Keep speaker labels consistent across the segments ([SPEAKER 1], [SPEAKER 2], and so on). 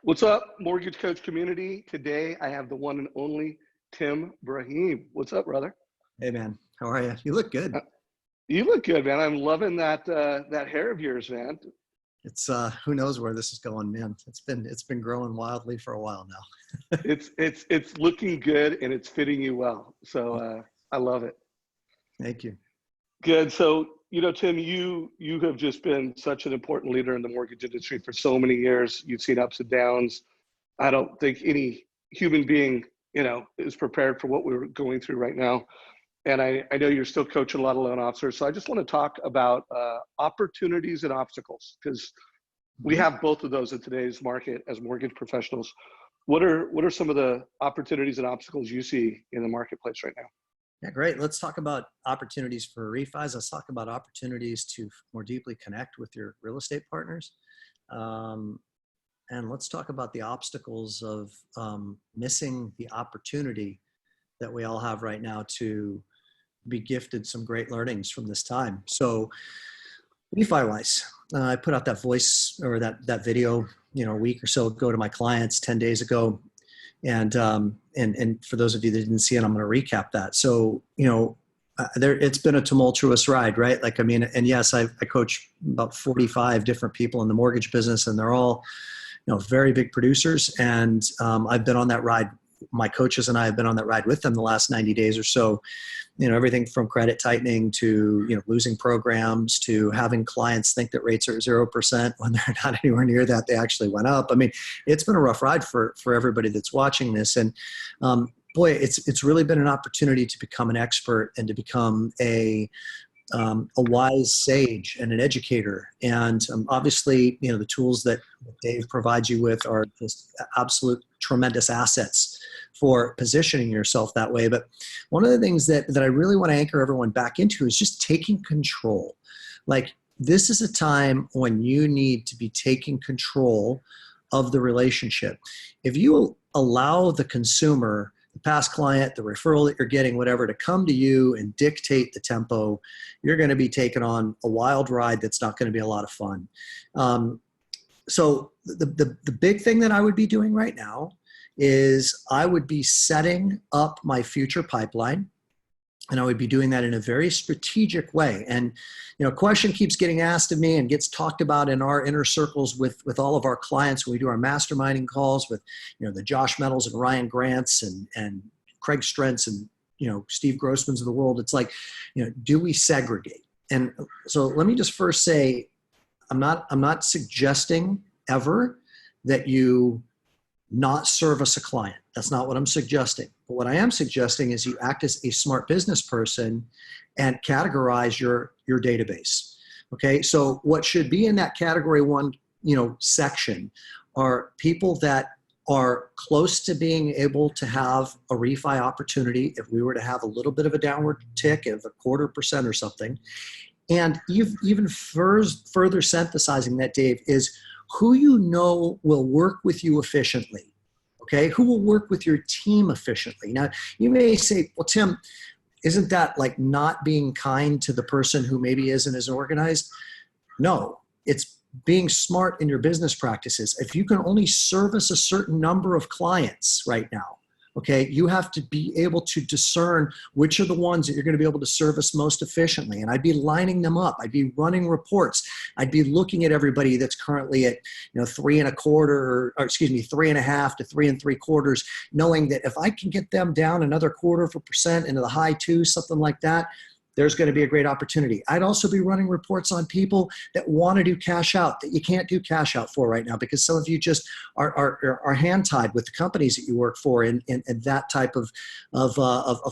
[SPEAKER 1] What's up, Mortgage Coach community? Today I have the one and only Tim Braheem. What's up, brother?
[SPEAKER 2] Hey man, how are you? You look good.
[SPEAKER 1] You look good, man. I'm loving that that hair of yours, man.
[SPEAKER 2] It's who knows where this is going, man. It's been growing wildly for a while now.
[SPEAKER 1] It's looking good and it's fitting you well. So I love it.
[SPEAKER 2] Thank you.
[SPEAKER 1] Good. So Tim, you have just been such an important leader in the mortgage industry for so many years. You've seen ups and downs. I don't think any human being, is prepared for what we're going through right now. And I know you're still coaching a lot of loan officers. So I just want to talk about opportunities and obstacles, because we have both of those in today's market as mortgage professionals. What are some of the opportunities and obstacles you see in the marketplace right now?
[SPEAKER 2] Yeah, great. Let's talk about opportunities for refis. Let's talk about opportunities to more deeply connect with your real estate partners. And let's talk about the obstacles of missing the opportunity that we all have right now to be gifted some great learnings from this time. So refi-wise, I put out that voice or that video, a week or so ago to my clients 10 days ago. And for those of you that didn't see it, I'm going to recap that. So, it's been a tumultuous ride, right? And yes, I coach about 45 different people in the mortgage business, and they're all, very big producers. And I've been on that ride. My coaches and I have been on that ride with them the last 90 days or so. Everything from credit tightening to, losing programs to having clients think that rates are 0% when they're not anywhere near that. They actually went up. I mean, it's been a rough ride for everybody that's watching this. And boy, it's really been an opportunity to become an expert and to become a wise sage and an educator. And obviously, the tools that Dave provides you with are just absolute tremendous assets for positioning yourself that way. But one of the things that I really want to anchor everyone back into is just taking control. Like, this is a time when you need to be taking control of the relationship. If you allow the consumer, the past client, the referral that you're getting, whatever, to come to you and dictate the tempo, you're going to be taking on a wild ride that's not going to be a lot of fun. So the big thing that I would be doing right now is I would be setting up my future pipeline, and I would be doing that in a very strategic way. And, a question keeps getting asked of me and gets talked about in our inner circles with all of our clients when we do our masterminding calls with, the Josh Meadows and Ryan Grants and Craig Strentz and, Steve Grossman's of the world. It's like, do we segregate? And so let me just first say, I'm not suggesting ever that you not service a client. That's not what I'm suggesting. But what I am suggesting is you act as a smart business person and categorize your database. Okay. So what should be in that category one, section are people that are close to being able to have a refi opportunity if we were to have a little bit of a downward tick of 0.25% or something. And even further synthesizing that, Dave, is who will work with you efficiently, okay? Who will work with your team efficiently? Now, you may say, well, Tim, isn't that like not being kind to the person who maybe isn't as organized? No, it's being smart in your business practices. If you can only service a certain number of clients right now, okay, you have to be able to discern which are the ones that you're going to be able to service most efficiently. And I'd be lining them up. I'd be running reports. I'd be looking at everybody that's currently at 3.25 or 3.5 to 3.75, knowing that if I can get them down another 0.25% into the high twos, something like that, there's going to be a great opportunity. I'd also be running reports on people that want to do cash out that you can't do cash out for right now because some of you just are hand tied with the companies that you work for in that type of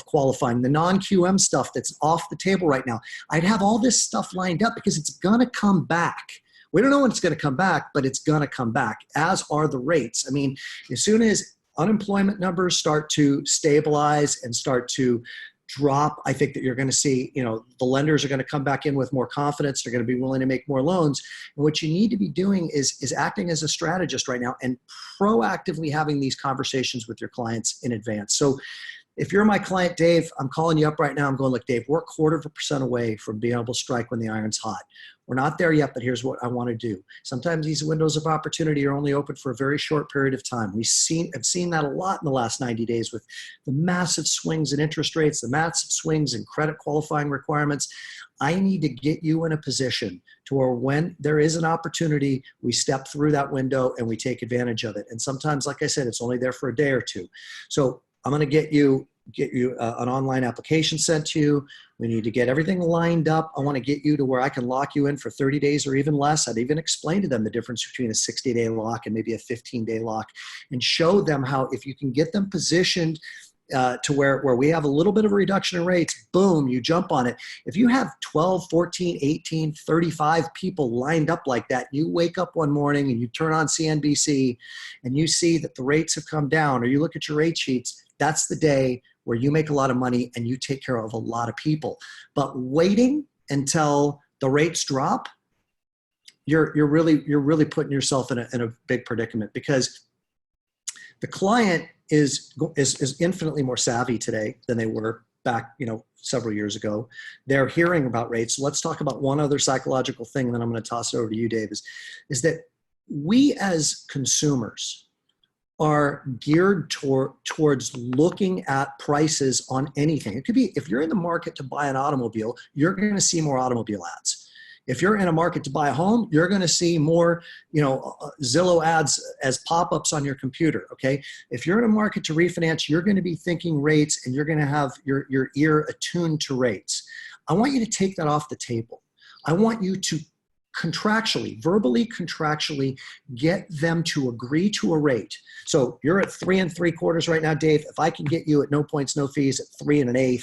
[SPEAKER 2] qualifying. The non-QM stuff that's off the table right now. I'd have all this stuff lined up because it's going to come back. We don't know when it's going to come back, but it's going to come back, as are the rates. I mean, as soon as unemployment numbers start to stabilize and start to drop, I think that you're going to see, the lenders are going to come back in with more confidence. They're going to be willing to make more loans. And what you need to be doing is acting as a strategist right now and proactively having these conversations with your clients in advance. So if you're my client, Dave, I'm calling you up right now. I'm going, look, Dave, we're 1/4% away from being able to strike when the iron's hot. We're not there yet, but here's what I want to do. Sometimes these windows of opportunity are only open for a very short period of time. I've seen that a lot in the last 90 days with the massive swings in interest rates, the massive swings in credit qualifying requirements. I need to get you in a position to where when there is an opportunity, we step through that window and we take advantage of it. And sometimes, like I said, it's only there for a day or two. So I'm going to get you an online application sent to you. We need to get everything lined up. I want to get you to where I can lock you in for 30 days or even less. I'd even explain to them the difference between a 60-day lock and maybe a 15-day lock, and show them how if you can get them positioned to where we have a little bit of a reduction in rates, boom, you jump on it. If you have 12, 14, 18, 35 people lined up like that, you wake up one morning and you turn on CNBC and you see that the rates have come down, or you look at your rate sheets, that's the day where you make a lot of money and you take care of a lot of people. But waiting until the rates drop, you're really putting yourself in a big predicament, because the client is infinitely more savvy today than they were back, several years ago. They're hearing about rates. So let's talk about one other psychological thing, and then I'm going to toss it over to you, Dave, is that we as consumers are geared towards looking at prices on anything. It could be, if you're in the market to buy an automobile, you're going to see more automobile ads. If you're in a market to buy a home, you're going to see more, Zillow ads as pop-ups on your computer, okay? If you're in a market to refinance, you're going to be thinking rates, and you're going to have your ear attuned to rates. I want you to take that off the table. I want you to verbally contractually get them to agree to a rate. So you're at 3 3/4 right now, Dave. If I can get you at no points, no fees at 3 1/8,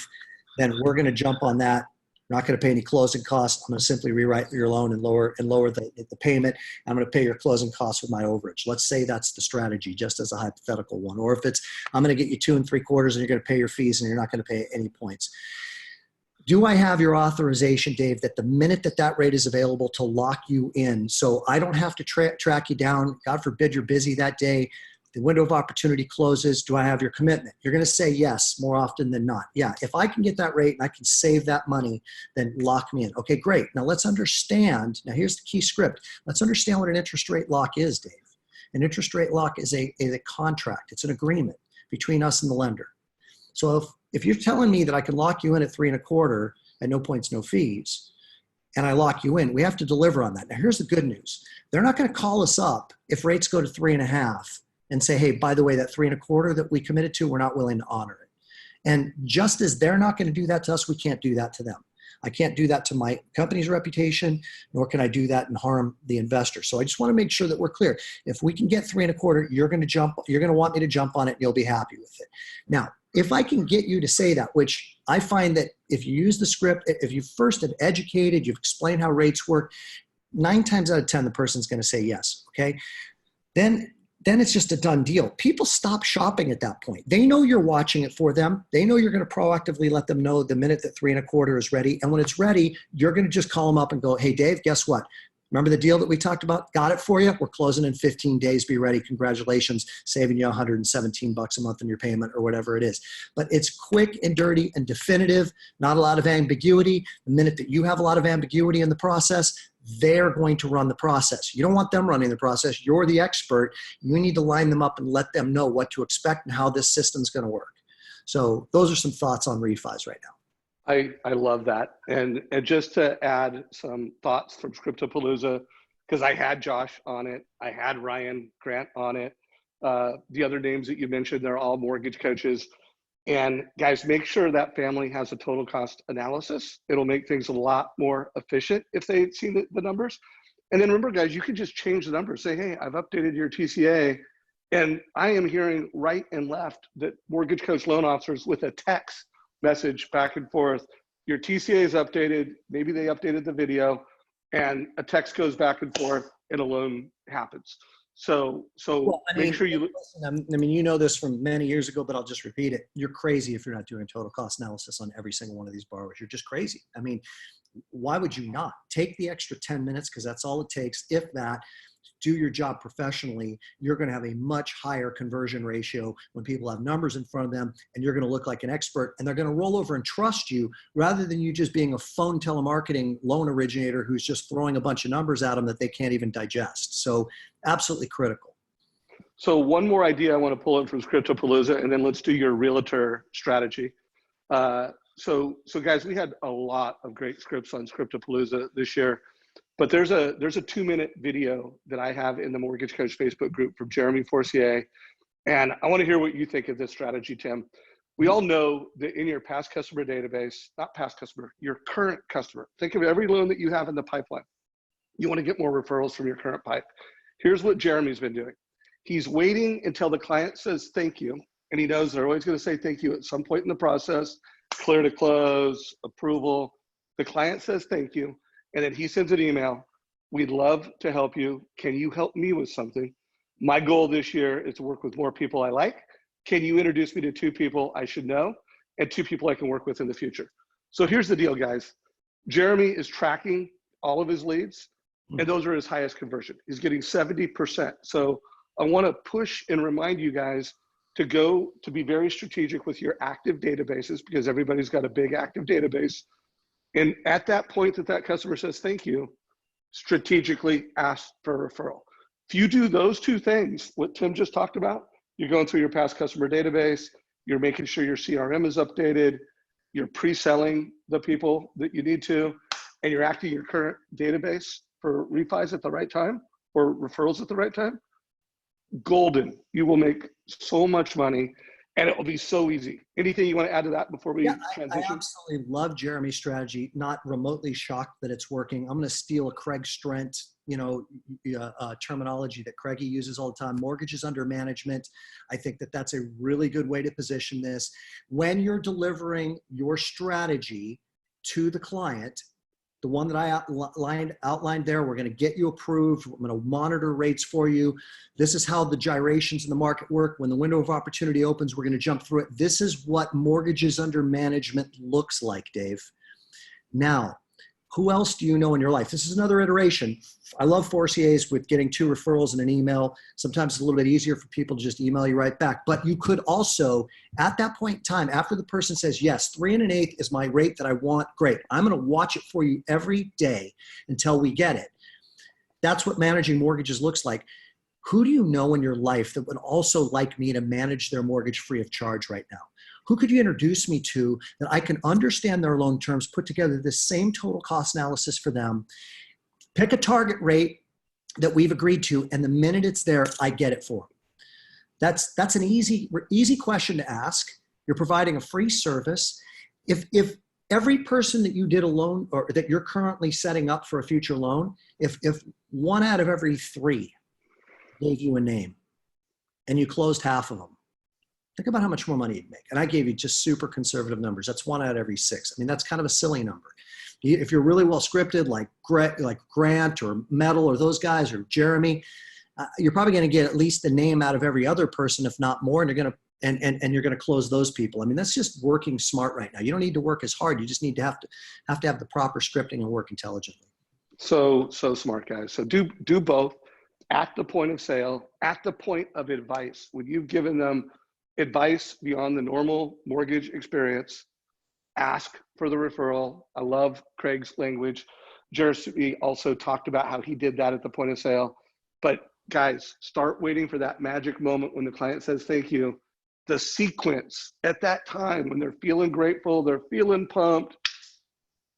[SPEAKER 2] then we're going to jump on that. You're not going to pay any closing costs. I'm going to simply rewrite your loan and lower the payment. I'm going to pay your closing costs with my overage. Let's say that's the strategy, just as a hypothetical one. Or if it's, I'm going to get you 2 3/4 and you're going to pay your fees and you're not going to pay any points. Do I have your authorization, Dave, that the minute that rate is available to lock you in, so I don't have to track you down, God forbid you're busy that day, the window of opportunity closes, do I have your commitment? You're going to say yes more often than not. Yeah, if I can get that rate and I can save that money, then lock me in. Okay, great. Now let's understand, now here's the key script. Let's understand what an interest rate lock is, Dave. An interest rate lock is a contract. It's an agreement between us and the lender. So if you're telling me that I can lock you in at 3 1/4 at no points, no fees, and I lock you in, we have to deliver on that. Now, here's the good news. They're not going to call us up if rates go to 3 1/2 and say, hey, by the way, that 3 1/4 that we committed to, we're not willing to honor it. And just as they're not going to do that to us, we can't do that to them. I can't do that to my company's reputation, nor can I do that and harm the investor. So I just want to make sure that we're clear. If we can get 3 1/4, you're going to want me to jump on it and you'll be happy with it. Now, if I can get you to say that, which I find that if you use the script, if you first have educated, you've explained how rates work, 9 times out of 10, the person's going to say yes, okay? Then it's just a done deal. People stop shopping at that point. They know you're watching it for them. They know you're going to proactively let them know the minute that 3 1/4 is ready. And when it's ready, you're going to just call them up and go, hey, Dave, guess what? Remember the deal that we talked about? Got it for you. We're closing in 15 days. Be ready. Congratulations. Saving you $117 a month in your payment or whatever it is. But it's quick and dirty and definitive. Not a lot of ambiguity. The minute that you have a lot of ambiguity in the process, they're going to run the process. You don't want them running the process. You're the expert. You need to line them up and let them know what to expect and how this system's going to work. So those are some thoughts on refis right now.
[SPEAKER 1] I love that. And just to add some thoughts from Scriptopalooza, because I had Josh on it, I had Ryan Grant on it. The other names that you mentioned, they're all mortgage coaches. And guys, make sure that family has a total cost analysis. It'll make things a lot more efficient if they see the numbers. And then remember, guys, you can just change the numbers. Say, hey, I've updated your TCA. And I am hearing right and left that mortgage coach loan officers with a text message back and forth, your TCA is updated, maybe they updated the video, and a text goes back and forth and a loan happens. So make sure you
[SPEAKER 2] listen, I mean, you know this from many years ago, but I'll just repeat it. You're crazy if you're not doing total cost analysis on every single one of these borrowers. You're just crazy. I mean, why would you not? Take the extra 10 minutes, because that's all it takes, if that. do your job professionally, you're going to have a much higher conversion ratio when people have numbers in front of them, and you're going to look like an expert, and they're going to roll over and trust you rather than you just being a phone telemarketing loan originator who's just throwing a bunch of numbers at them that they can't even digest. So absolutely critical.
[SPEAKER 1] So one more idea I want to pull in from Scriptopalooza, and then let's do your realtor strategy. So guys, we had a lot of great scripts on Scriptopalooza this year, but there's a 2-minute video that I have in the Mortgage Coach Facebook group from Jeremy Forcier, and I want to hear what you think of this strategy, Tim. We all know that in your past customer database, not past customer, your current customer, think of every loan that you have in the pipeline. You want to get more referrals from your current pipe. Here's what Jeremy's been doing. He's waiting until the client says thank you, and he knows they're always going to say thank you at some point in the process, clear to close, approval. The client says thank you, and then he sends an email. We'd love to help you. Can you help me with something? My goal this year is to work with more people I like. Can you introduce me to 2 people I should know and 2 people I can work with in the future? So here's the deal, guys. Jeremy is tracking all of his leads, and those are his highest conversion. He's getting 70%. So I want to push and remind you guys to be very strategic with your active databases, because everybody's got a big active database. And at that point that customer says thank you, strategically ask for a referral. If you do those 2 things, what Tim just talked about, you're going through your past customer database, you're making sure your CRM is updated, you're pre-selling the people that you need to, and you're acting your current database for refis at the right time or referrals at the right time, golden. You will make so much money, and it will be so easy. Anything you want to add to that before we transition?
[SPEAKER 2] I absolutely love Jeremy's strategy. Not remotely shocked that it's working. I'm going to steal a Craig Strent, terminology that Craigie uses all the time. Mortgages under management. I think that that's a really good way to position this. When you're delivering your strategy to the client, the one that I outlined there, we're going to get you approved. We're going to monitor rates for you. This is how the gyrations in the market work. When the window of opportunity opens, we're going to jump through it. This is what mortgages under management looks like, Dave. Now, who else do you know in your life? This is another iteration. I love Forcier's with getting 2 referrals in an email. Sometimes it's a little bit easier for people to just email you right back. But you could also, at that point in time, after the person says, yes, 3 1/8 is my rate that I want, great. I'm going to watch it for you every day until we get it. That's what managing mortgages looks like. Who do you know in your life that would also like me to manage their mortgage free of charge right now? Who could you introduce me to that I can understand their loan terms, put together the same total cost analysis for them, pick a target rate that we've agreed to, and the minute it's there, I get it for them. That's an easy question to ask. You're providing a free service. If every person that you did a loan or that you're currently setting up for a future loan, if 1 out of every 3 gave you a name and you closed half of them, think about how much more money you'd make. And I gave you just super conservative numbers. That's 1 out of every 6. I mean, that's kind of a silly number. If you're really well scripted, like Grant or Metal or those guys or Jeremy, you're probably going to get at least a name out of every other person, if not more. And you're going to close those people. I mean, that's just working smart right now. You don't need to work as hard. You just need to have the proper scripting and work intelligently.
[SPEAKER 1] So smart, guys. So do both at the point of sale, at the point of advice. When you've given them advice beyond the normal mortgage experience, ask for the referral. I love Craig's language. Jersey also talked about how he did that at the point of sale. But guys, start waiting for that magic moment when the client says thank you. The sequence at that time when they're feeling grateful, they're feeling pumped,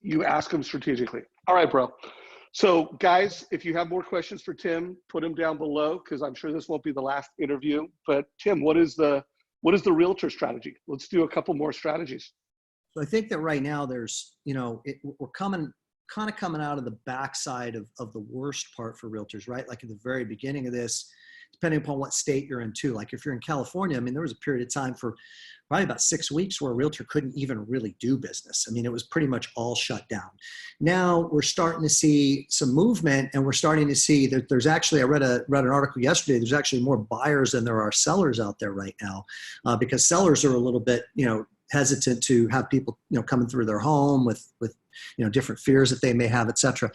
[SPEAKER 1] you ask them strategically. All right, bro. So guys, if you have more questions for Tim, put them down below, because I'm sure this won't be the last interview. But Tim, what is the realtor strategy? Let's do a couple more strategies.
[SPEAKER 2] So I think that right now there's, we're kind of coming out of the backside of the worst part for realtors, right? Like at the very beginning of this, depending upon what state you're in too. Like if you're in California, I mean, there was a period of time for probably about 6 weeks where a realtor couldn't even really do business. I mean, it was pretty much all shut down. Now we're starting to see some movement, and we're starting to see that there's actually, I read an article yesterday, there's actually more buyers than there are sellers out there right now, because sellers are a little bit, hesitant to have people, coming through their home with different fears that they may have, et cetera.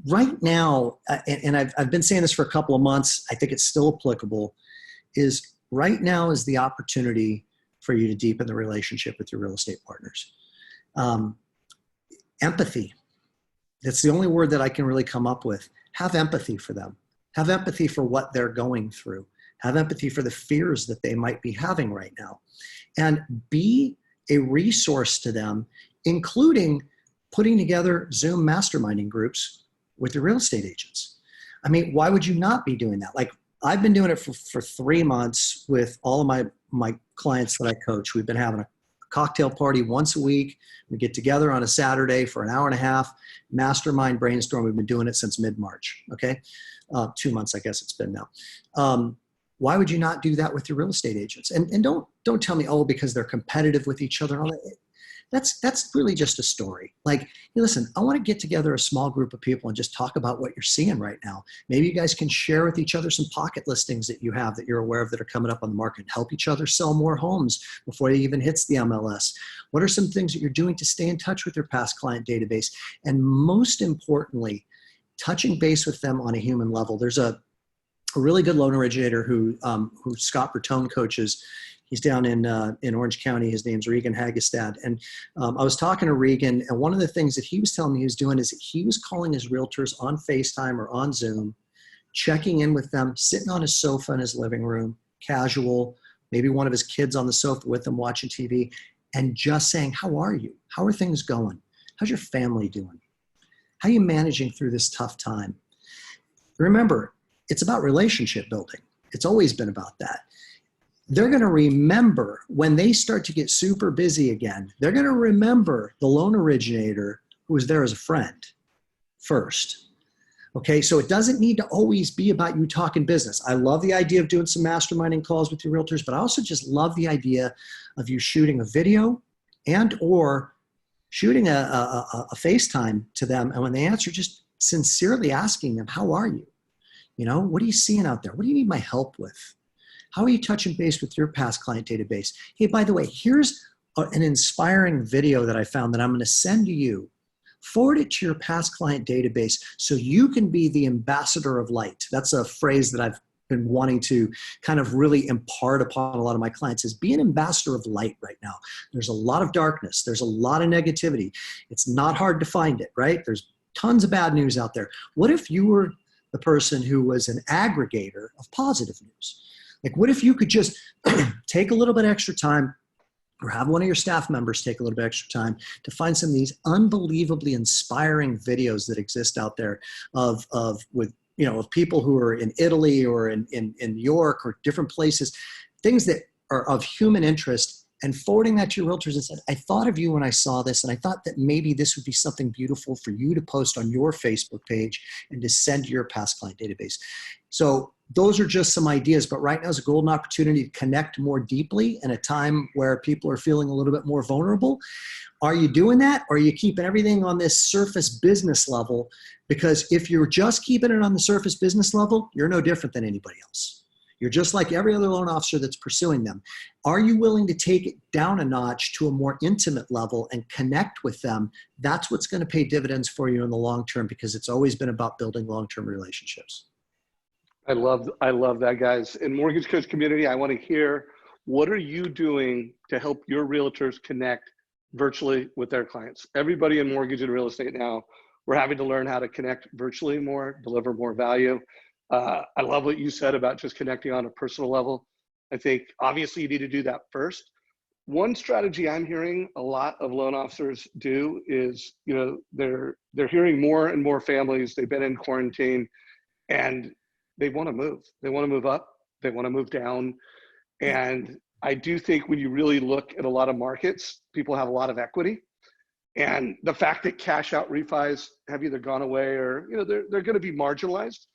[SPEAKER 2] Right now, and I've been saying this for a couple of months, I think it's still applicable, is right now is the opportunity for you to deepen the relationship with your real estate partners. Empathy. That's the only word that I can really come up with. Have empathy for them. Have empathy for what they're going through. Have empathy for the fears that they might be having right now. And be a resource to them, including putting together Zoom masterminding groups with your real estate agents. I mean, why would you not be doing that? Like, I've been doing it for 3 months with all of my clients that I coach. We've been having a cocktail party once a week. We get together on a Saturday for an hour and a half, mastermind brainstorm. We've been doing it since mid-March, okay? 2 months, I guess it's been now. Why would you not do that with your real estate agents? And don't tell me, oh, because they're competitive with each other and all that. That's really just a story. Like, hey, listen, I want to get together a small group of people and just talk about what you're seeing right now. Maybe you guys can share with each other some pocket listings that you have that you're aware of that are coming up on the market. Help each other sell more homes before it even hits the MLS. What are some things that you're doing to stay in touch with your past client database? And most importantly, touching base with them on a human level. There's a really good loan originator who Scott Bertone coaches. He's down in Orange County. His name's Regan Hagestad. And I was talking to Regan, and one of the things that he was telling me he was doing is he was calling his realtors on FaceTime or on Zoom, checking in with them, sitting on his sofa in his living room, casual, maybe one of his kids on the sofa with him watching TV, and just saying, how are you? How are things going? How's your family doing? How are you managing through this tough time? Remember, it's about relationship building. It's always been about that. They're going to remember when they start to get super busy again, they're going to remember the loan originator who was there as a friend first. Okay, so it doesn't need to always be about you talking business. I love the idea of doing some masterminding calls with your realtors, but I also just love the idea of you shooting a video and or shooting a FaceTime to them. And when they answer, just sincerely asking them, how are you? What are you seeing out there? What do you need my help with? How are you touching base with your past client database? Hey, by the way, here's an inspiring video that I found that I'm going to send to you. Forward it to your past client database so you can be the ambassador of light. That's a phrase that I've been wanting to kind of really impart upon a lot of my clients, is be an ambassador of light right now. There's a lot of darkness. There's a lot of negativity. It's not hard to find it, right? There's tons of bad news out there. What if you were the person who was an aggregator of positive news? Like, what if you could just take a little bit extra time, or have one of your staff members take a little bit extra time to find some of these unbelievably inspiring videos that exist out there of people who are in Italy or in New York or different places, things that are of human interest, and forwarding that to your realtors and said, I thought of you when I saw this, and I thought that maybe this would be something beautiful for you to post on your Facebook page and to send to your past client database. So those are just some ideas, but right now is a golden opportunity to connect more deeply in a time where people are feeling a little bit more vulnerable. Are you doing that, or are you keeping everything on this surface business level? Because if you're just keeping it on the surface business level, you're no different than anybody else. You're just like every other loan officer that's pursuing them. Are you willing to take it down a notch to a more intimate level and connect with them? That's what's going to pay dividends for you in the long term, because it's always been about building long-term relationships.
[SPEAKER 1] I love that, guys. In Mortgage Coach community, I want to hear, what are you doing to help your realtors connect virtually with their clients? Everybody in mortgage and real estate now, we're having to learn how to connect virtually more, deliver more value. I love what you said about just connecting on a personal level. I think obviously you need to do that first. One strategy I'm hearing a lot of loan officers do is, they're hearing more and more families, they've been in quarantine, and they want to move. They want to move up. They want to move down. And I do think when you really look at a lot of markets, people have a lot of equity. And the fact that cash out refis have either gone away or, they're going to be marginalized.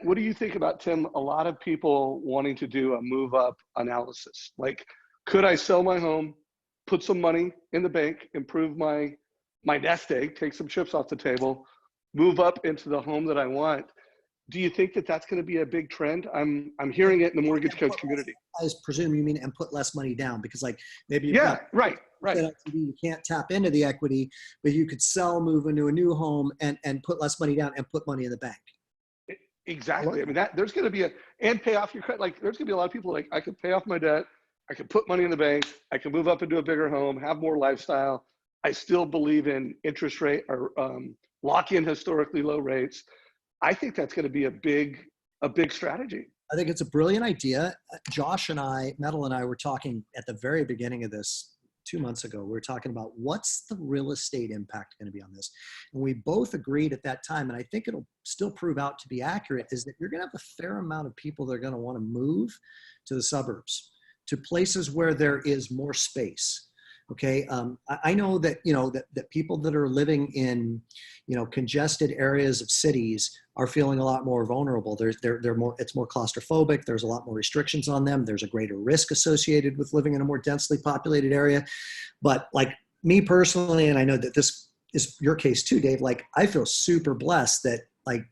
[SPEAKER 1] What do you think about, Tim, a lot of people wanting to do a move up analysis? Like, could I sell my home, put some money in the bank, improve my nest egg, take some chips off the table, move up into the home that I want? Do you think that that's going to be a big trend? I'm hearing it in the mortgage coach community.
[SPEAKER 2] I presume you mean, and put less money down, because like maybe
[SPEAKER 1] right. Right.
[SPEAKER 2] you can't tap into the equity, but you could sell, move into a new home, and put less money down and put money in the bank.
[SPEAKER 1] Exactly. I mean, that there's going to be and pay off your credit. Like, there's going to be a lot of people like, I could pay off my debt. I could put money in the bank. I can move up into a bigger home, have more lifestyle. I still believe in interest rate or lock in historically low rates. I think that's going to be a big strategy.
[SPEAKER 2] I think it's a brilliant idea. Josh and I, Metal and I, were talking at the very beginning of this 2 months ago. We were talking about what's the real estate impact going to be on this. And we both agreed at that time, and I think it'll still prove out to be accurate, is that you're going to have a fair amount of people that are going to want to move to the suburbs, to places where there is more space. Okay. I know that, that people that are living in, congested areas of cities are feeling a lot more vulnerable. It's more claustrophobic. There's a lot more restrictions on them. There's a greater risk associated with living in a more densely populated area. But like me personally, and I know that this is your case too, Dave, like I feel super blessed that like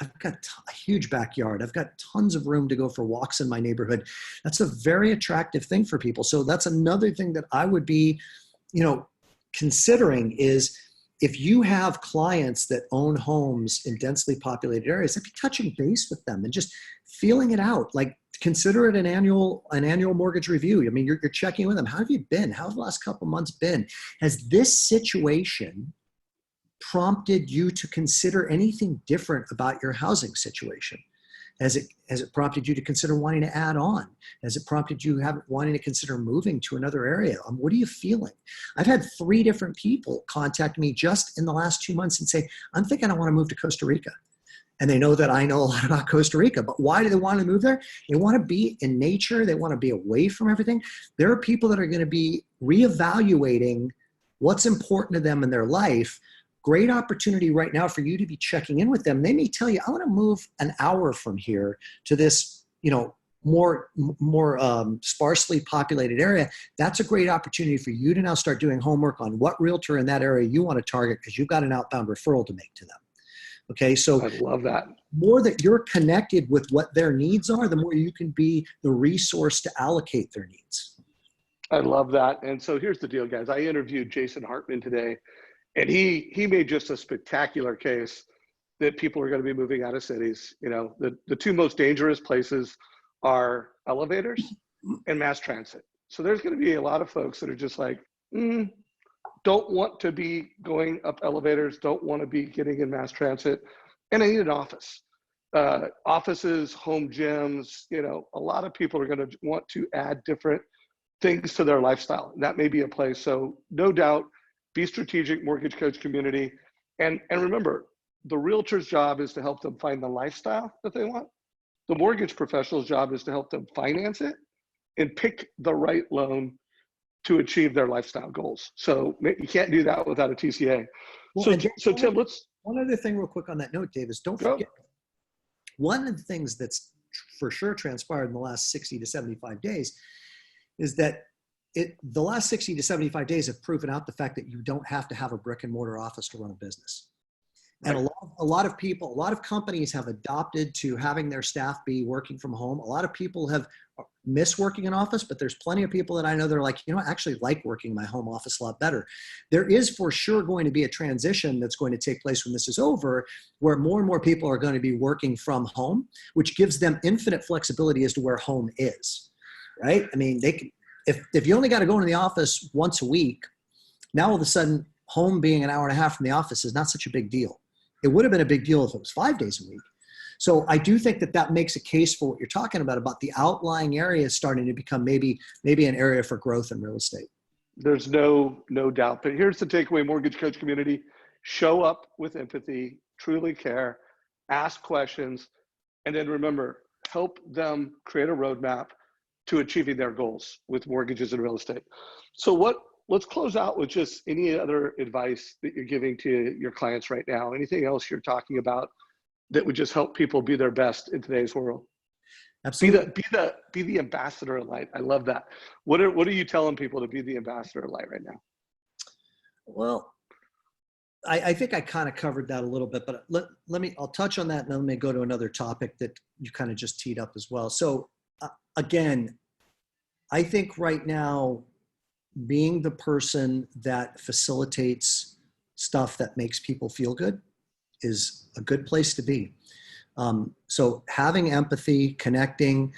[SPEAKER 2] I've got a huge backyard. I've got tons of room to go for walks in my neighborhood. That's a very attractive thing for people. So that's another thing that I would be, considering is if you have clients that own homes in densely populated areas, I'd be touching base with them and just feeling it out. Like consider it an annual mortgage review. I mean, you're checking with them. How have you been? How have the last couple of months been? Has this situation prompted you to consider anything different about your housing situation? Has it prompted you to consider wanting to add on? Has it prompted you wanting to consider moving to another area? What are you feeling? I've had 3 different people contact me just in the last 2 months and say, I'm thinking I want to move to Costa Rica. And they know that I know a lot about Costa Rica, but why do they want to move there? They want to be in nature. They want to be away from everything. There are people that are going to be reevaluating what's important to them in their life. Great opportunity right now for you to be checking in with them. They may tell you, I want to move an hour from here to this, more sparsely populated area. That's a great opportunity for you to now start doing homework on what realtor in that area you want to target because you've got an outbound referral to make to them. Okay, so
[SPEAKER 1] I love that.
[SPEAKER 2] The more that you're connected with what their needs are, the more you can be the resource to allocate their needs.
[SPEAKER 1] I love that. And so here's the deal, guys. I interviewed Jason Hartman today. And he made just a spectacular case that people are going to be moving out of cities. The 2 most dangerous places are elevators and mass transit. So there's going to be a lot of folks that are just like, don't want to be going up elevators, don't want to be getting in mass transit, and I need an office. Offices, home gyms, a lot of people are going to want to add different things to their lifestyle. That may be a place. So no doubt, be strategic, mortgage coach community. And remember, the realtor's job is to help them find the lifestyle that they want. The mortgage professional's job is to help them finance it and pick the right loan to achieve their lifestyle goals. So you can't do that without a TCA.
[SPEAKER 2] Well,
[SPEAKER 1] so Tim,
[SPEAKER 2] one other thing real quick on that note, Dave, is don't forget, one of the things that's for sure transpired in the last 60 to 75 days is that the last 60 to 75 days have proven out the fact that you don't have to have a brick and mortar office to run a business. Right. And a lot of people, a lot of companies have adopted to having their staff be working from home. A lot of people have missed working in office, but there's plenty of people that I know that are like, I actually like working in my home office a lot better. There is for sure going to be a transition that's going to take place when this is over, where more and more people are going to be working from home, which gives them infinite flexibility as to where home is, right? I mean, they can, if you only got to go into the office once a week, now all of a sudden home being an hour and a half from the office is not such a big deal. It would have been a big deal if it was 5 days a week. So I do think that makes a case for what you're talking about the outlying areas starting to become maybe an area for growth in real estate.
[SPEAKER 1] There's no doubt. But here's the takeaway, mortgage coach community: show up with empathy, truly care, ask questions, and then remember, help them create a roadmap to achieving their goals with mortgages and real estate. So let's close out with just any other advice that you're giving to your clients right now. Anything else you're talking about that would just help people be their best in today's world?
[SPEAKER 2] Absolutely.
[SPEAKER 1] Be the ambassador of light. I love that. What are you telling people to be the ambassador of light right now?
[SPEAKER 2] Well, I think I kind of covered that a little bit, but I'll touch on that and then let me go to another topic that you kind of just teed up as well. So again, I think right now, being the person that facilitates stuff that makes people feel good is a good place to be. So having empathy, connecting,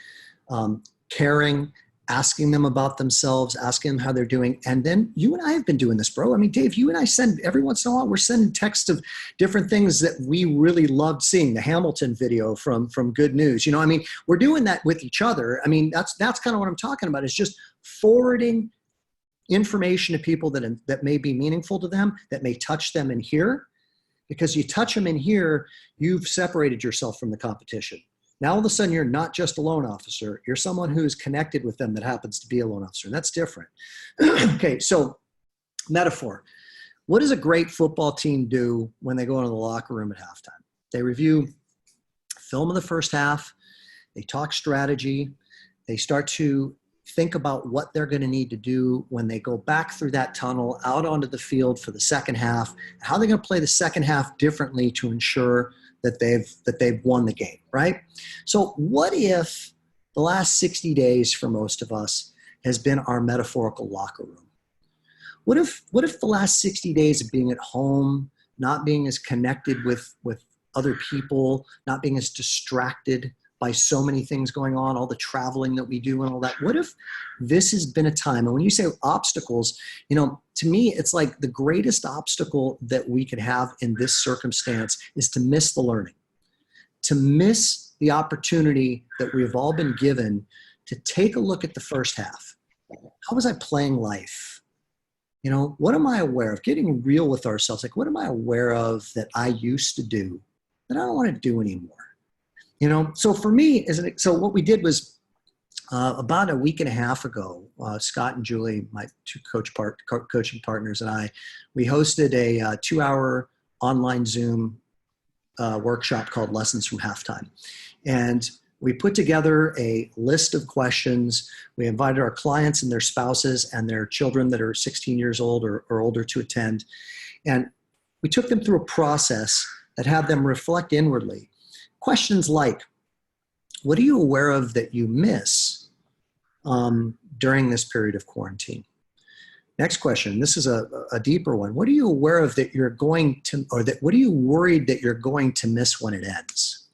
[SPEAKER 2] caring, asking them about themselves, asking them how they're doing. And then you and I have been doing this, bro. I mean, Dave, you and I send every once in a while, we're sending texts of different things that we really loved seeing. The Hamilton video from Good News. You know, I mean, we're doing that with each other. I mean, that's kind of what I'm talking about, is just forwarding information to people that may be meaningful to them, that may touch them in here. Because you touch them in here, you've separated yourself from the competition. Now, all of a sudden, you're not just a loan officer. You're someone who's connected with them that happens to be a loan officer. And that's different. Okay, so metaphor. What does a great football team do when they go into the locker room at halftime? They review film of the first half. They talk strategy. They start to think about what they're going to need to do when they go back through that tunnel out onto the field for the second half, how they're going to play the second half differently to ensure that they've won the game, right? So what if the last 60 days for most of us has been our metaphorical locker room? What if the last 60 days of being at home, not being as connected with other people, not being as distracted by so many things going on, all the traveling that we do and all that. What if this has been a time, and when you say obstacles, you know, to me, it's like the greatest obstacle that we could have in this circumstance is to miss the learning, to miss the opportunity that we've all been given to take a look at the first half. How was I playing life? You know, what am I aware of? Getting real with ourselves. Like, what am I aware of that I used to do that I don't want to do anymore? You know, so for me, so what we did was about a week and a half ago, Scott and Julie, my two coaching partners, and I, we hosted a 2-hour online Zoom workshop called Lessons from Halftime. And we put together a list of questions. We invited our clients and their spouses and their children that are 16 years old or older to attend. And we took them through a process that had them reflect inwardly. Questions like, what are you aware of that you miss during this period of quarantine? Next question, this is a deeper one. What are you aware of that you're going to, or that what are you worried that you're going to miss when it ends?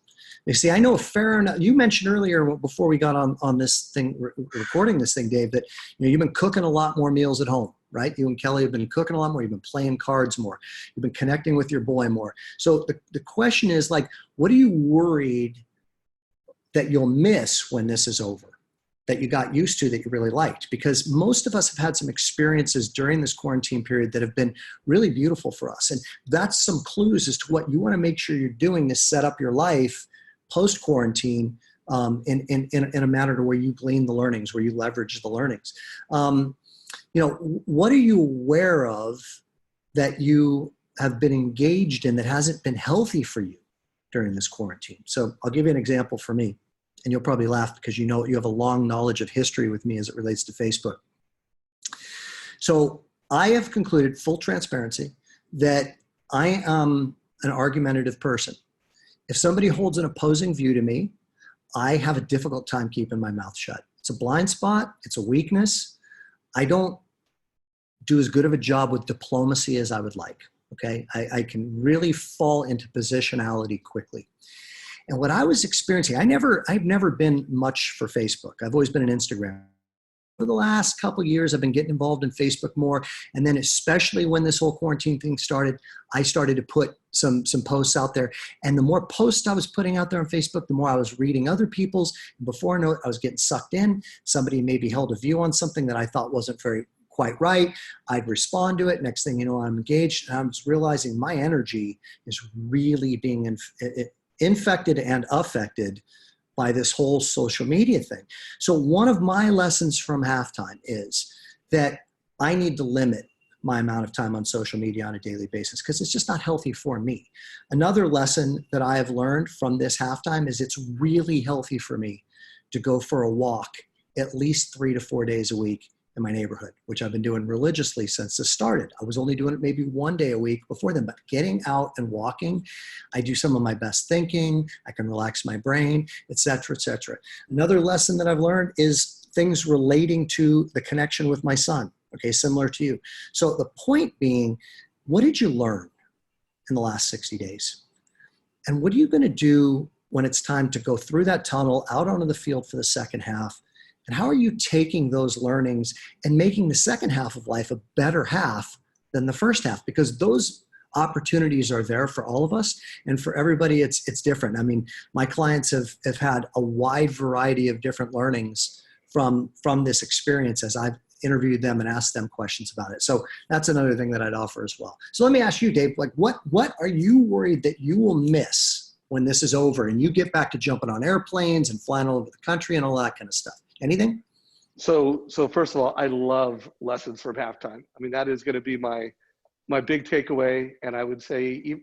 [SPEAKER 2] You see, I know a fair enough, you mentioned earlier before we got on this thing, recording this thing, Dave, that you know, you've been cooking a lot more meals at home, right? You and Kelly have been cooking a lot more. You've been playing cards more. You've been connecting with your boy more. So the question is like, what are you worried that you'll miss when this is over, that you got used to, that you really liked? Because most of us have had some experiences during this quarantine period that have been really beautiful for us. And that's some clues as to what you want to make sure you're doing to set up your life post-quarantine in a manner to where you glean the learnings, where you leverage the learnings. You know, what are you aware of that you have been engaged in that hasn't been healthy for you during this quarantine? So I'll give you an example for me, and you'll probably laugh because you know you have a long knowledge of history with me as it relates to Facebook. So I have concluded, full transparency, that I am an argumentative person. If somebody holds an opposing view to me, I have a difficult time keeping my mouth shut. It's a blind spot. It's a weakness. I don't do as good of a job with diplomacy as I would like, okay? I can really fall into positionality quickly. And what I was experiencing, I've never been much for Facebook. I've always been an Instagram. For the last couple of years, I've been getting involved in Facebook more. And then especially when this whole quarantine thing started, I started to put some posts out there. And the more posts I was putting out there on Facebook, the more I was reading other people's. Before I know it, I was getting sucked in. Somebody maybe held a view on something that I thought wasn't quite right. I'd respond to it. Next thing you know, I'm engaged. And I was realizing my energy is really being infected and affected by this whole social media thing. So one of my lessons from halftime is that I need to limit my amount of time on social media on a daily basis because it's just not healthy for me. Another lesson that I have learned from this halftime is it's really healthy for me to go for a walk at least 3 to 4 days a week in my neighborhood, which I've been doing religiously since this started. I was only doing it maybe 1 day a week before then, but getting out and walking, I do some of my best thinking, I can relax my brain, et cetera, et cetera. Another lesson that I've learned is things relating to the connection with my son. okay, similar to you. So the point being, what did you learn in the last 60 days? And what are you going to do when it's time to go through that tunnel out onto the field for the second half? And how are you taking those learnings and making the second half of life a better half than the first half? Because those opportunities are there for all of us, and for everybody it's different. I mean, my clients have had a wide variety of different learnings from this experience as I've interviewed them and asked them questions about it. So that's another thing that I'd offer as well. So let me ask you, Dave, like what are you worried that you will miss when this is over and you get back to jumping on airplanes and flying all over the country and all that kind of stuff? Anything?
[SPEAKER 1] So first of all, I love lessons from halftime. I mean, that is going to be my big takeaway. And I would say,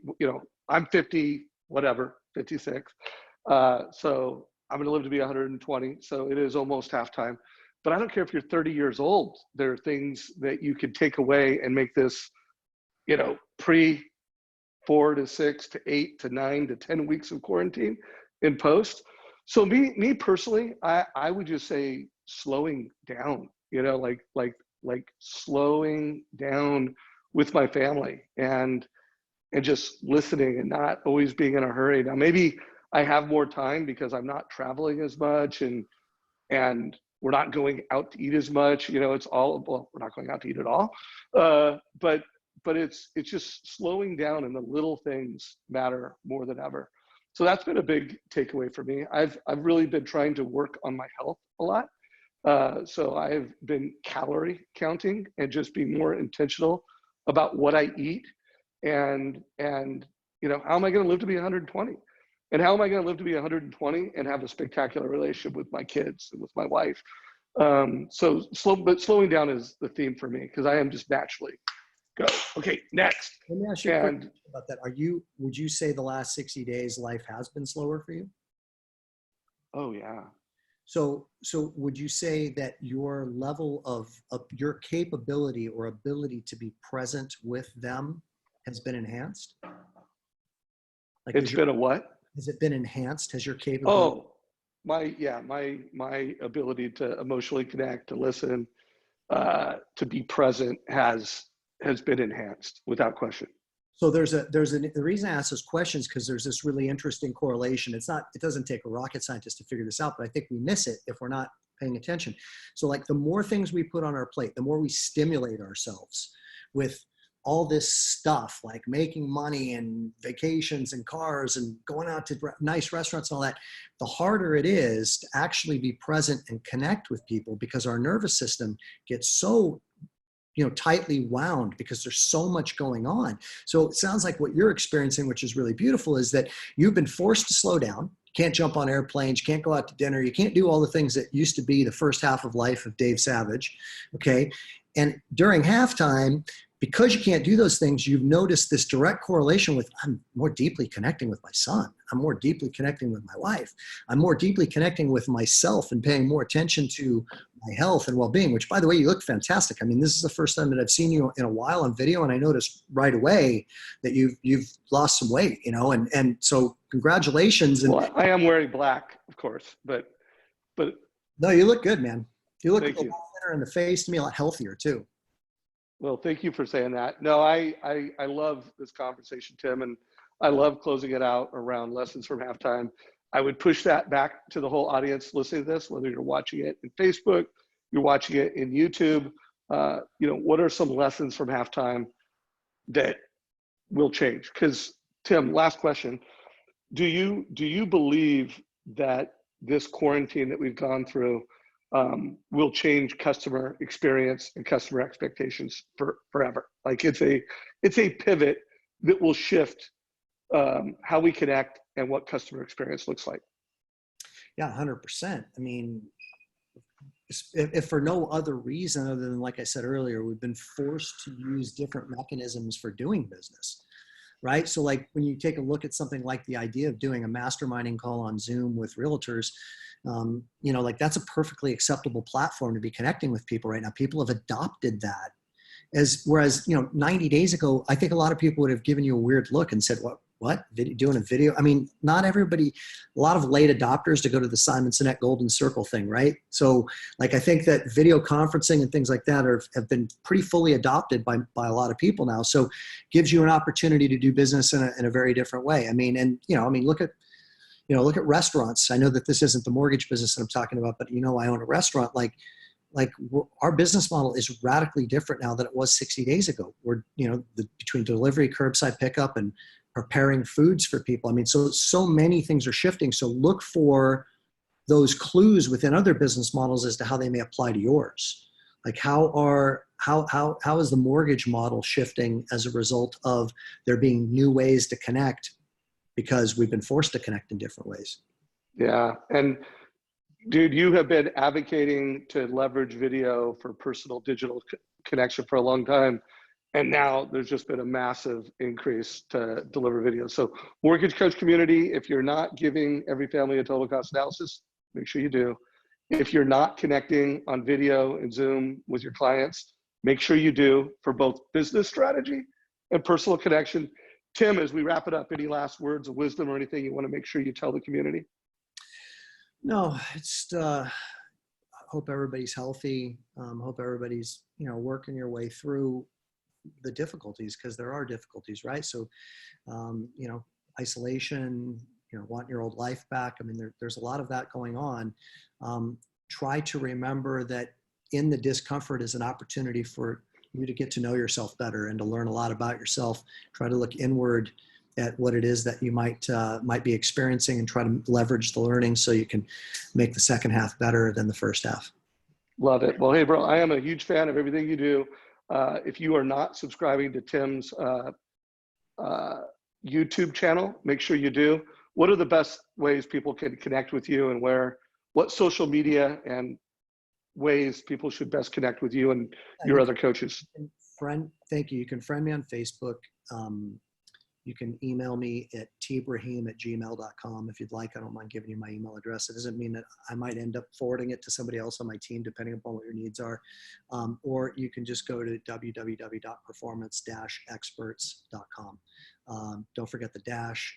[SPEAKER 1] I'm 50, whatever, 56. So I'm going to live to be 120. So it is almost halftime. But I don't care if you're 30 years old. There are things that you could take away and make this, pre 4 to 6 to 8 to 9 to 10 weeks of quarantine in post. So me personally, I would just say slowing down, like slowing down with my family and just listening and not always being in a hurry. Now, maybe I have more time because I'm not traveling as much and we're not going out to eat as much. It's all, well, we're not going out to eat at all. But it's just slowing down, and the little things matter more than ever. So that's been a big takeaway for me. I've really been trying to work on my health a lot. So I've been calorie counting and just being more intentional about what I eat and how am I going to live to be 120? And how am I going to live to be 120 and have a spectacular relationship with my kids and with my wife? So slowing down is the theme for me because I am just naturally go. Okay, next.
[SPEAKER 2] Let me ask you a question about that. Would you say the last 60 days life has been slower for you?
[SPEAKER 1] Oh yeah.
[SPEAKER 2] So would you say that your level of your capability or ability to be present with them has been enhanced? Like
[SPEAKER 1] it's been a what?
[SPEAKER 2] Has it been enhanced? Has your capability?
[SPEAKER 1] Oh, my ability to emotionally connect, to listen, to be present has been enhanced without question.
[SPEAKER 2] So the reason I ask those questions because there's this really interesting correlation. It doesn't take a rocket scientist to figure this out, but I think we miss it if we're not paying attention. So like the more things we put on our plate, the more we stimulate ourselves with all this stuff like making money and vacations and cars and going out to nice restaurants and all that, the harder it is to actually be present and connect with people because our nervous system gets so tightly wound because there's so much going on. So it sounds like what you're experiencing, which is really beautiful, is that you've been forced to slow down. You can't jump on airplanes. You can't go out to dinner. You can't do all the things that used to be the first half of life of Dave Savage. Okay. And during halftime, because you can't do those things, you've noticed this direct correlation with I'm more deeply connecting with my son. I'm more deeply connecting with my wife. I'm more deeply connecting with myself and paying more attention to my health and well-being, which by the way, you look fantastic. I mean, this is the first time that I've seen you in a while on video. And I noticed right away that you've lost some weight, and so congratulations. And
[SPEAKER 1] well, I am wearing black, of course, but
[SPEAKER 2] no, you look good, man. You look a lot
[SPEAKER 1] thinner
[SPEAKER 2] in the face, to me, a lot healthier too.
[SPEAKER 1] Well, thank you for saying that. No, I love this conversation, Tim, and I love closing it out around lessons from halftime. I would push that back to the whole audience listening to this, whether you're watching it in Facebook, you're watching it in YouTube. What are some lessons from halftime that will change? Because Tim, last question: Do you believe that this quarantine that we've gone through will change customer experience and customer expectations forever? Like it's a pivot that will shift how we connect and what customer experience looks like.
[SPEAKER 2] Yeah, 100%. I mean, if for no other reason other than, like I said earlier, we've been forced to use different mechanisms for doing business, right? So like when you take a look at something like the idea of doing a masterminding call on Zoom with realtors, like that's a perfectly acceptable platform to be connecting with people right now. People have adopted that whereas 90 days ago, I think a lot of people would have given you a weird look and said, what? Doing a video? I mean, not everybody, a lot of late adopters to go to the Simon Sinek Golden Circle thing, right? So like, I think that video conferencing and things like that have been pretty fully adopted by a lot of people now. So gives you an opportunity to do business in a very different way. I mean, and, look at restaurants. I know that this isn't the mortgage business that I'm talking about, but I own a restaurant. Like our business model is radically different now than it was 60 days ago. We're, between delivery, curbside pickup, and preparing foods for people. I mean, so many things are shifting. So look for those clues within other business models as to how they may apply to yours. Like how is the mortgage model shifting as a result of there being new ways to connect, because we've been forced to connect in different ways.
[SPEAKER 1] Yeah. And dude, you have been advocating to leverage video for personal digital connection for a long time. And now there's just been a massive increase to deliver video. So mortgage coach community, if you're not giving every family a total cost analysis, make sure you do. If you're not connecting on video and Zoom with your clients, make sure you do, for both business strategy and personal connection. Tim, as we wrap it up, any last words of wisdom or anything you want to make sure you tell the community?
[SPEAKER 2] No, it's hope everybody's healthy. Hope everybody's, working your way through the difficulties, because there are difficulties, right? So, isolation, wanting your old life back. I mean, there's a lot of that going on. Try to remember that in the discomfort is an opportunity for you to get to know yourself better and to learn a lot about yourself. Try to look inward at what it is that you might be experiencing, and try to leverage the learning so you can make the second half better than the first half.
[SPEAKER 1] Love it. Well, hey, bro, I am a huge fan of everything you do. If you are not subscribing to Tim's YouTube channel, make sure you do. What are the best ways people can connect with you, and what social media and ways people should best connect with you and your other coaches?
[SPEAKER 2] Thank you. You can friend me on Facebook. You can email me at tbraheem@gmail.com if you'd like. I don't mind giving you my email address. It doesn't mean that I might end up forwarding it to somebody else on my team, depending upon what your needs are. Or you can just go to www.performance-experts.com. Don't forget the dash.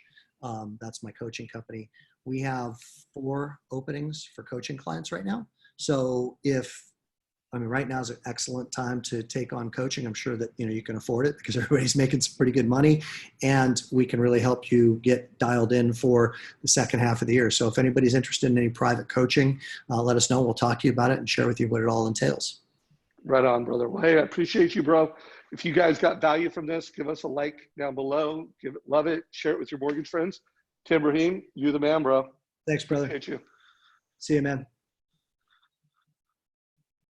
[SPEAKER 2] That's my coaching company. We have 4 openings for coaching clients right now. So right now is an excellent time to take on coaching. I'm sure that, you can afford it, because everybody's making some pretty good money, and we can really help you get dialed in for the second half of the year. So if anybody's interested in any private coaching, let us know. We'll talk to you about it and share with you what it all entails.
[SPEAKER 1] Right on, brother. Well, hey, I appreciate you, bro. If you guys got value from this, give us a like down below. Love it. Share it with your mortgage friends. Tim Braheem, you the man, bro.
[SPEAKER 2] Thanks, brother.
[SPEAKER 1] Appreciate you.
[SPEAKER 2] See you, man.